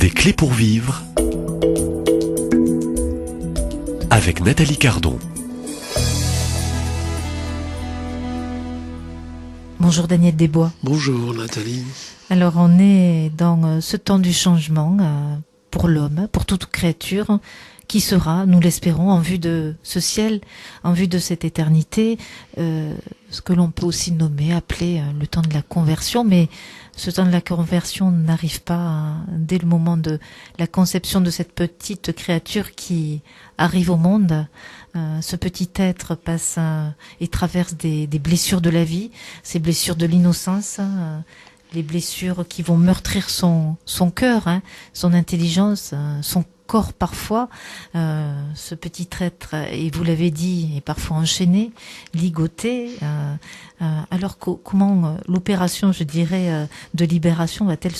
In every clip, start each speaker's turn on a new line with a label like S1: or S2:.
S1: Des clés pour vivre avec Nathalie Cardon.
S2: Bonjour Daniel Desbois.
S3: Bonjour Nathalie.
S2: Alors on est dans ce temps du changement pour l'homme, pour toute créature qui sera, nous l'espérons, en vue de ce ciel, en vue de cette éternité, ce que l'on peut aussi nommer, appeler le temps de la conversion, mais ce temps de la conversion n'arrive pas dès le moment de la conception de cette petite créature qui arrive au monde. Ce petit être passe et traverse des blessures de la vie, ces blessures de l'innocence, les blessures qui vont meurtrir son cœur, son intelligence, son corps parfois. Ce petit être, et vous l'avez dit, est parfois enchaîné, ligoté. Alors comment l'opération, je dirais, de libération va-t-elle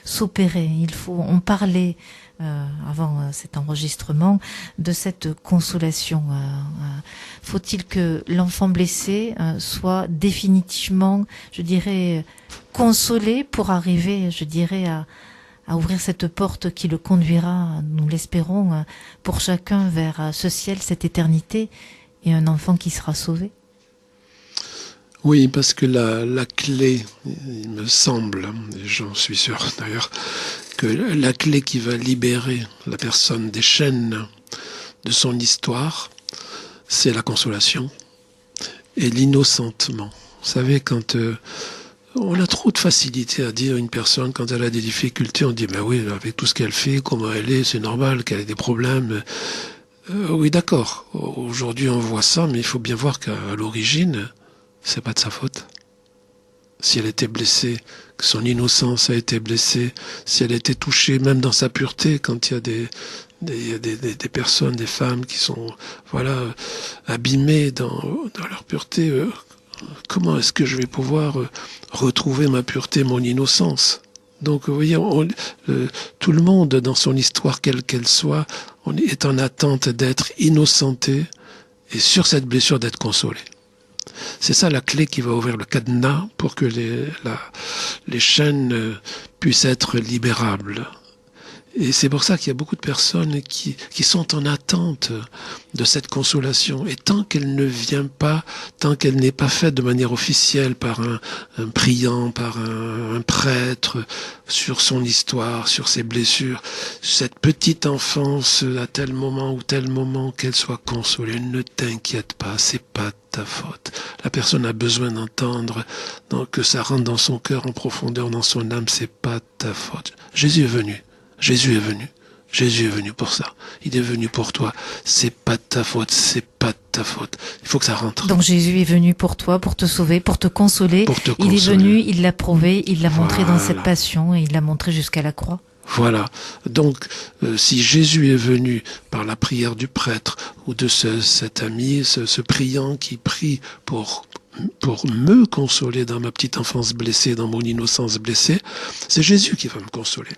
S2: s'opérer? On parlait avant cet enregistrement de cette consolation. Faut-il que l'enfant blessé soit définitivement, je dirais, consolé pour arriver, je dirais, à ouvrir cette porte qui le conduira, nous l'espérons, pour chacun vers ce ciel, cette éternité, et un enfant qui sera sauvé?
S3: Oui, parce que la clé, il me semble, et j'en suis sûr d'ailleurs, que la clé qui va libérer la personne des chaînes de son histoire, c'est la consolation et l'innocentement. Vous savez, quand on a trop de facilité à dire à une personne, quand elle a des difficultés, on dit, ben oui, avec tout ce qu'elle fait, comment elle est, c'est normal qu'elle ait des problèmes. Oui, d'accord, aujourd'hui on voit ça, mais il faut bien voir qu'à l'origine, c'est pas de sa faute. Si elle était blessée, que son innocence a été blessée, si elle était touchée, même dans sa pureté, quand il y a des personnes, des femmes qui sont, abîmées dans leur pureté, comment est-ce que je vais pouvoir retrouver ma pureté, mon innocence? Donc, vous voyez, tout le monde, dans son histoire, quelle qu'elle soit, on est en attente d'être innocenté et sur cette blessure d'être consolé. C'est ça la clé qui va ouvrir le cadenas pour que les chaînes puissent être libérables. Et c'est pour ça qu'il y a beaucoup de personnes qui sont en attente de cette consolation. Et tant qu'elle ne vient pas, tant qu'elle n'est pas faite de manière officielle par un priant, par un prêtre, sur son histoire, sur ses blessures, cette petite enfance à tel moment ou tel moment qu'elle soit consolée, ne t'inquiète pas, c'est pas ta faute. La personne a besoin d'entendre que ça rentre dans son cœur en profondeur, dans son âme, c'est pas ta faute. Jésus est venu. Jésus est venu. Jésus est venu pour ça. Il est venu pour toi. C'est pas de ta faute. C'est pas de ta faute. Il faut que ça rentre.
S2: Donc Jésus est venu pour toi, pour te sauver, pour te consoler. Il est venu, il l'a prouvé, il l'a montré dans cette passion et il l'a montré jusqu'à la croix.
S3: Voilà. Donc, si Jésus est venu par la prière du prêtre ou de cet ami, ce priant qui prie pour me consoler dans ma petite enfance blessée, dans mon innocence blessée, c'est Jésus qui va me consoler.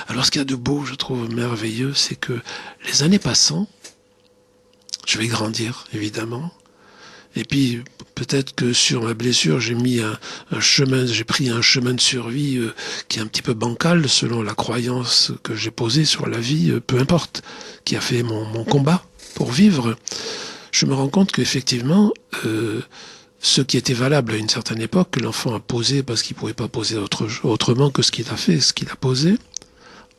S3: Alors ce qu'il y a de beau, je trouve merveilleux, c'est que les années passant, je vais grandir, évidemment, et puis peut-être que sur ma blessure, j'ai mis j'ai pris un chemin de survie qui est un petit peu bancal selon la croyance que j'ai posée sur la vie, peu importe, qui a fait mon combat pour vivre. Je me rends compte qu'effectivement, ce qui était valable à une certaine époque, que l'enfant a posé parce qu'il ne pouvait pas poser autrement que ce qu'il a fait, ce qu'il a posé,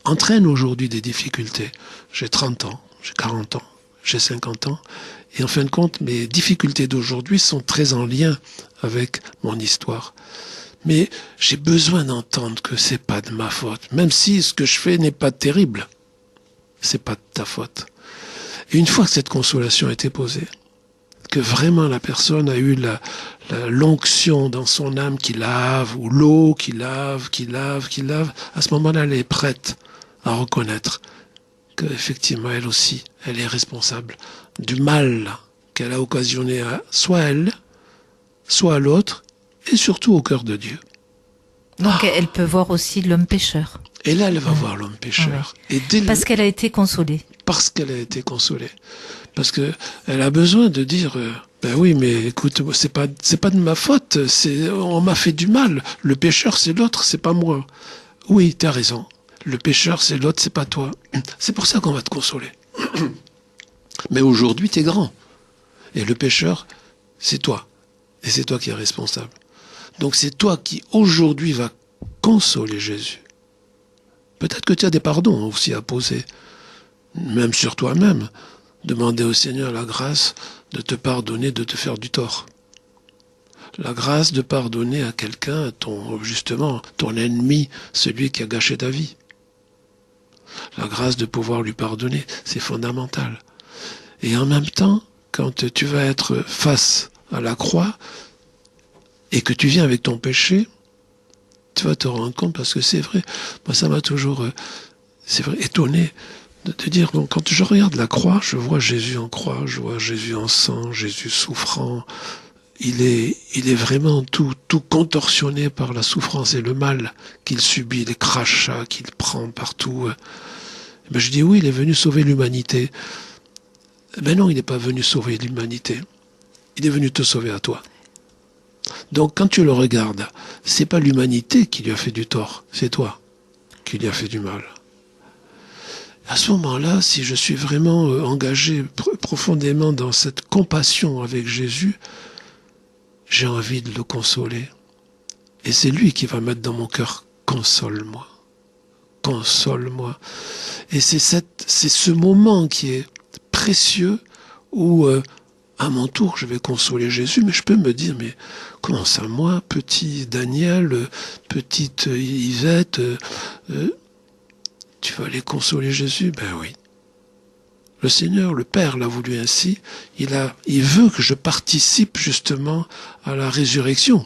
S3: entraîne aujourd'hui des difficultés. J'ai 30 ans, j'ai 40 ans, j'ai 50 ans, et en fin de compte, mes difficultés d'aujourd'hui sont très en lien avec mon histoire. Mais j'ai besoin d'entendre que c'est pas de ma faute, même si ce que je fais n'est pas terrible. C'est pas de ta faute. Et une fois que cette consolation a été posée, que vraiment la personne a eu l'onction dans son âme qui lave, ou l'eau qui lave, à ce moment-là, elle est prête à reconnaître qu'effectivement, elle aussi, elle est responsable du mal qu'elle a occasionné à soit elle, soit à l'autre, et surtout au cœur de Dieu.
S2: Donc elle peut voir aussi l'homme pécheur.
S3: Et là, elle va voir l'homme pécheur.
S2: Ouais.
S3: Et
S2: parce qu'elle a été consolée.
S3: Parce qu'elle a été consolée. Parce que elle a besoin de dire, ben oui, mais écoute, c'est pas de ma faute. On m'a fait du mal. Le pécheur, c'est l'autre, c'est pas moi. Oui, t'as raison. Le pécheur, c'est l'autre, c'est pas toi. C'est pour ça qu'on va te consoler. Mais aujourd'hui, tu es grand. Et le pécheur, c'est toi. Et c'est toi qui es responsable. Donc c'est toi qui, aujourd'hui, va consoler Jésus. Peut-être que tu as des pardons aussi à poser. Même sur toi-même. Demander au Seigneur la grâce de te pardonner, de te faire du tort. La grâce de pardonner à quelqu'un, justement, ton ennemi, celui qui a gâché ta vie. La grâce de pouvoir lui pardonner, c'est fondamental. Et en même temps, quand tu vas être face à la croix et que tu viens avec ton péché, tu vas te rendre compte, parce que c'est vrai, moi ça m'a toujours étonné de te dire, donc, quand je regarde la croix, je vois Jésus en croix, je vois Jésus en sang, Jésus souffrant. Il est vraiment tout contorsionné par la souffrance et le mal qu'il subit, les crachats qu'il prend partout. Ben je dis oui, il est venu sauver l'humanité. Ben non, il n'est pas venu sauver l'humanité. Il est venu te sauver à toi. Donc quand tu le regardes, c'est pas l'humanité qui lui a fait du tort, c'est toi qui lui a fait du mal. À ce moment-là, si je suis vraiment engagé profondément dans cette compassion avec Jésus, j'ai envie de le consoler. Et c'est lui qui va mettre dans mon cœur, console-moi. Console-moi. Et c'est ce moment qui est précieux où, à mon tour, je vais consoler Jésus, mais je peux me dire, mais comment ça, moi, petit Daniel, petite Yvette, tu vas aller consoler Jésus? Ben oui. Le Seigneur, le Père l'a voulu ainsi. Il veut que je participe justement à la résurrection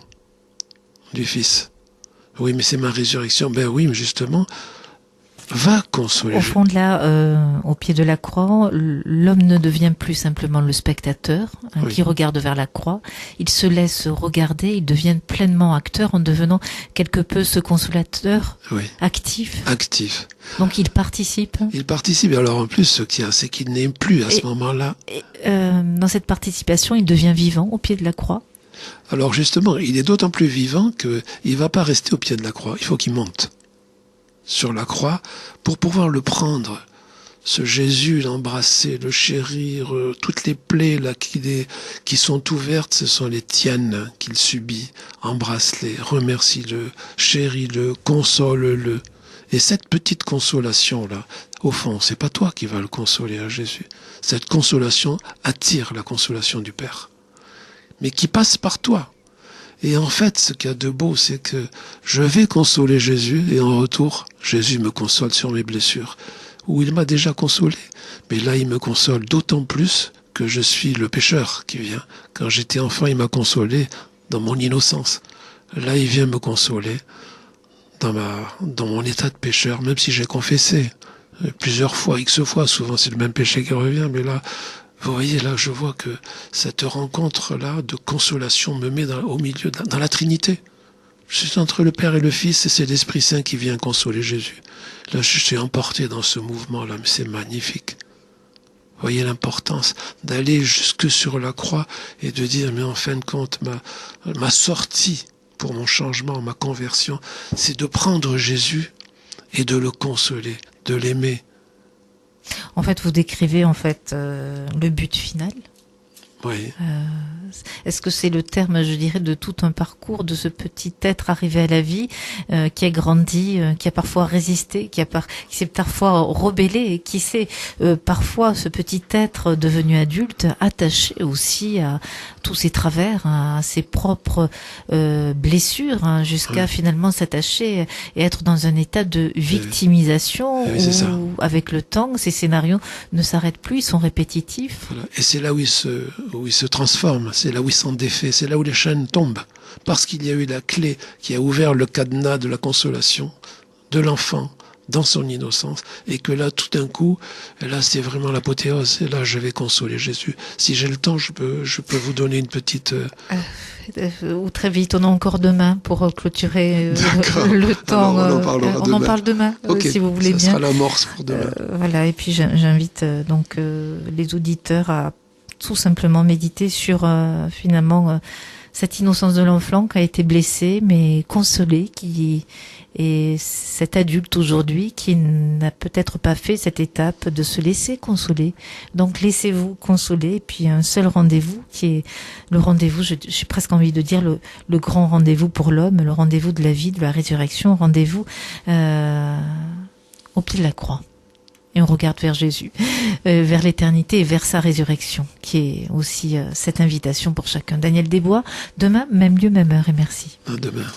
S3: du Fils. Oui, mais c'est ma résurrection. Ben oui, mais justement, va consoler.
S2: Au fond de là, au pied de la croix, l'homme ne devient plus simplement le spectateur
S3: Oui.
S2: qui regarde vers la croix. Il se laisse regarder, il devient pleinement acteur en devenant quelque peu ce consolateur
S3: Oui.
S2: actif.
S3: Actif.
S2: Donc il participe.
S3: Il participe. Et alors en plus, ce qu'il y a, c'est qu'il n'est plus à ce moment-là.
S2: Et, dans cette participation, il devient vivant au pied de la croix.
S3: Alors justement, il est d'autant plus vivant qu'il ne va pas rester au pied de la croix. Il faut qu'il monte sur la croix pour pouvoir le prendre. Ce Jésus, l'embrasser, le chérir, toutes les plaies là qui sont ouvertes, ce sont les tiennes qu'il subit. Embrasse-les, remercie-le, chéris-le, console-le. Et cette petite consolation-là, au fond, c'est pas toi qui vas le consoler à Jésus. Cette consolation attire la consolation du Père, mais qui passe par toi. Et en fait, ce qu'il y a de beau, c'est que je vais consoler Jésus, et en retour, Jésus me console sur mes blessures, où il m'a déjà consolé. Mais là, il me console d'autant plus que je suis le pécheur qui vient. Quand j'étais enfant, il m'a consolé dans mon innocence. Là, il vient me consoler dans mon état de pécheur, même si j'ai confessé plusieurs fois, X fois, souvent c'est le même péché qui revient, mais là, vous voyez, là, je vois que cette rencontre-là de consolation me met au milieu, dans la Trinité. Je suis entre le Père et le Fils, et c'est l'Esprit Saint qui vient consoler Jésus. Là, je suis emporté dans ce mouvement-là, mais c'est magnifique. Vous voyez l'importance d'aller jusque sur la croix et de dire, mais en fin de compte, ma sortie pour mon changement, ma conversion, c'est de prendre Jésus et de le consoler, de l'aimer.
S2: En fait, vous décrivez le but final.
S3: Oui.
S2: Est-ce que c'est le terme, je dirais, de tout un parcours de ce petit être arrivé à la vie, qui a grandi, qui a parfois résisté, qui s'est parfois rebellé, et qui s'est parfois, ce petit être devenu adulte, attaché aussi à tous ses travers, à ses propres blessures, jusqu'à finalement s'attacher et être dans un état de victimisation où, avec le temps, ces scénarios ne s'arrêtent plus, ils sont répétitifs.
S3: Voilà. Et c'est là où il se transforme, c'est là où il s'en défait, c'est là où les chaînes tombent. Parce qu'il y a eu la clé qui a ouvert le cadenas de la consolation de l'enfant dans son innocence. Et que là, tout d'un coup, là, c'est vraiment l'apothéose. Et là, je vais consoler Jésus. Si j'ai le temps, je peux vous donner une petite...
S2: Ou très vite, on a encore demain pour clôturer le temps.
S3: Alors, on en parle demain.
S2: Si vous voulez bien.
S3: Ça sera l'amorce pour demain.
S2: Voilà, et puis j'invite les auditeurs à tout simplement méditer sur finalement cette innocence de l'enfant qui a été blessée, mais consolée, et cet adulte aujourd'hui qui n'a peut-être pas fait cette étape de se laisser consoler. Donc laissez-vous consoler, et puis un seul rendez-vous qui est le rendez-vous, j'ai presque envie de dire le grand rendez-vous pour l'homme, le rendez-vous de la vie, de la résurrection, rendez-vous au pied de la croix. Et on regarde vers Jésus, vers l'éternité et vers sa résurrection, qui est aussi cette invitation pour chacun. Daniel Desbois, demain, même lieu, même heure, et merci.
S3: À demain.